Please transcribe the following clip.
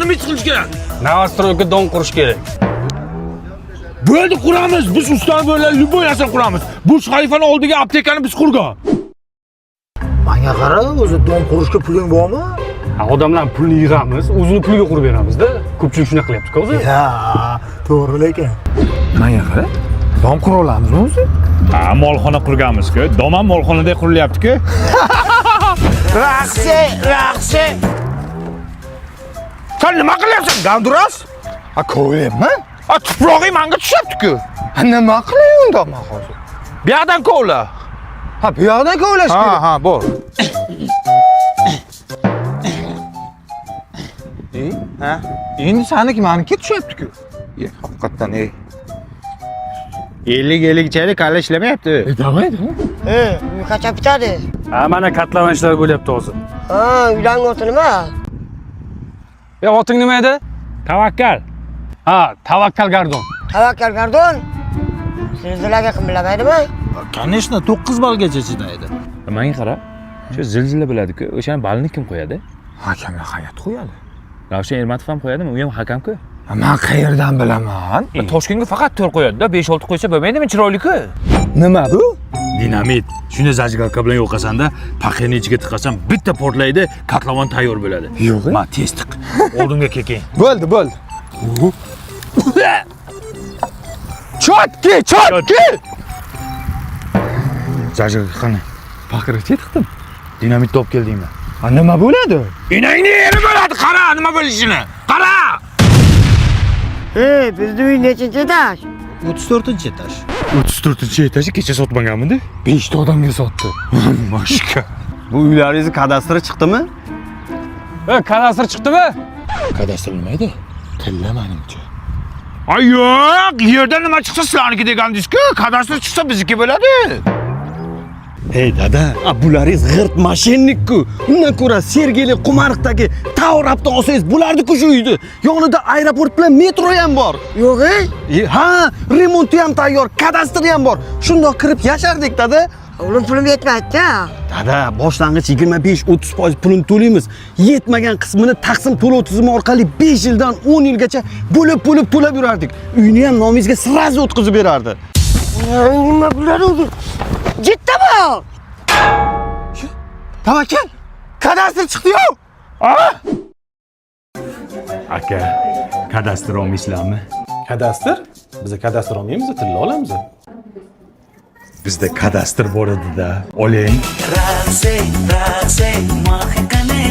Nima ish qilish kerak? Novostroyga don qurish kerak. Bo'ldi, quramiz. Biz ustani bo'lib любой narsani quramiz. Bu xalifani oldiga aptekani biz qurgan. Menga qara, o'zi don qurishga puling bormi? Odamlar pulni yig'amiz, o'zini puliga qurib beramizda. Ko'pchilik shuna qilyapti-ku o'zi. Ya, to'g'ri lekin. Menga qara, don qura olamizmi o'zi? Ha, molxona qurganmiz-ku. Dom ham molxonada qurilyapti-ku. Raqsi. Sen nima qilyapsan, Ganduras? Ha, ko'ylayapman. Ha, tuprog'ing menga tushyapti-ku. Ha, nima qilay unda men hozir? Bu yoqdan kovla. Ha, bu yoqdan kovlash kerak. Ha, bor. Ha? Endi saniki meniki tushyapti-ku. Haqiqatan, 50 chaylik hali ishlamayapti. Davaydi. Uy qancha bitadi? Ha, mana katlavan ishlar bo'lyapti hozir. Ha, uylarning oti nima? Oting nima edi? Tavakkal. Ha, Tavakkal Gardon. Tavakkal Gardon. Zilzilaga kim bilmaydimi? Конечно, 9 balgacha chidaydi. Menga qara. Shu zilzila bo'ladi-ku. O'shani balni kim qo'yadi? Hakamga hayat qo'yadi. Ravshan Ermatov ham qo'yadimi? U ham hakam-ku. Men qayerdan bilaman? Toshkentga faqat 4 qo'yadi-da, 5-6 qo'ysa bo'lmaydimi? Chiroyli-ku. Nima bu? Dinamit. Shuni zajigalka bilan yo'qasanda, paxeni ichiga tiqasan, bitta portlaydi, katlavon tayyor bo'ladi. Yo'q. Ma tez tiq. Oldinga keking. Bo'ldi. Chotki! Zajigalka qani? Paxirga tiqdim. Dinamit top keldingmi? Ha, nima bo'ladi? Inangni yeri bo'ladi, qara, nima bo'lishini. Qara! Bizning uy nechinchi etaj? 34-etaj. 34-etajni kecha sotmaganmidi? 5 ta odamga sotdi. Mashka. Bu uylaringizni kadastri chiqdimi? Kadastr chiqdimi? Kadastr nima edi? Tilla menimcha. Ay yo'q, yerdan nima chiqsa sizlarniki degandingiz-ku, kadastr chiqsa bizniki bo'ladi. Hey dada, bularingiz g'irt mashinnik-ku. Undan ko'ra Sergeli Qumariqdagi Tavrabdan olsangiz bo'lardi-ku shu uyni. Yonida aeroport bilan metro ham bor. Yo'q-e? Ha, remonti ham tayyor, kadastri ham bor. Shundoq kirib yashardik dada. O'g'lim pulim yetmaydi-da. Dada, boshlang'ich 25-30% pulini to'laymiz. Yetmagan qismini taqsim to'lov tizimi orqali 5 yildan 10 yilgacha bo'lib to'lab yurardik. Uyni ham nomingizga sirazi o'tkazib berardi. Nima bo'ladi o'zi? Jiddami? Tavakkal, kadastr chiqdi-yu. Aka, kadastr olmaysizlarmi? Kadastr? Biz kadastr olmaymiz, tilla olamiz. Bizda kadastr bor edi-da. Oling. Raze, mahkane